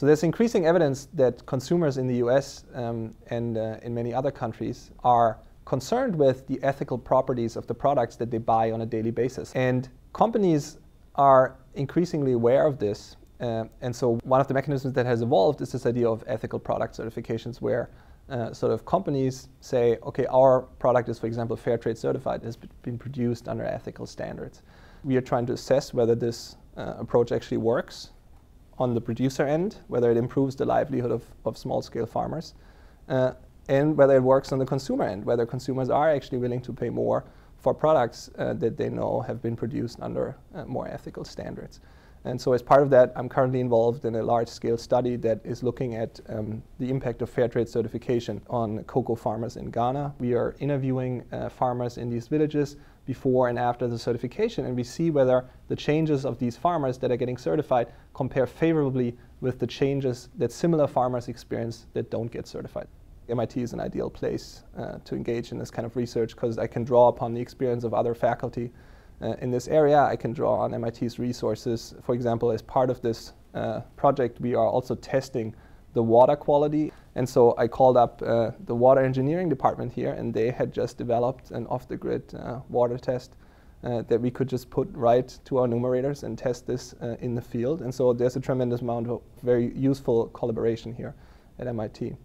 So there's increasing evidence that consumers in the US and in many other countries are concerned with the ethical properties of the products that they buy on a daily basis. And companies are increasingly aware of this. And so one of the mechanisms that has evolved is this idea of ethical product certifications, where sort of companies say, okay, our product is, for example, fair trade certified, has been produced under ethical standards. We are trying to assess whether this approach actually works on the producer end, whether it improves the livelihood of small-scale farmers, and whether it works on the consumer end, whether consumers are actually willing to pay more for products that they know have been produced under more ethical standards. And so as part of that, I'm currently involved in a large-scale study that is looking at the impact of fair trade certification on cocoa farmers in Ghana. We are interviewing farmers in these villages before and after the certification, and we see whether the changes of these farmers that are getting certified compare favorably with the changes that similar farmers experience that don't get certified. MIT is an ideal place to engage in this kind of research because I can draw upon the experience of other faculty in this area. I can draw on MIT's resources. For example, as part of this project, we are also testing the water quality. And so I called up the water engineering department here, and they had just developed an off-the-grid water test that we could just put right to our numerators and test this in the field. And so there's a tremendous amount of very useful collaboration here at MIT.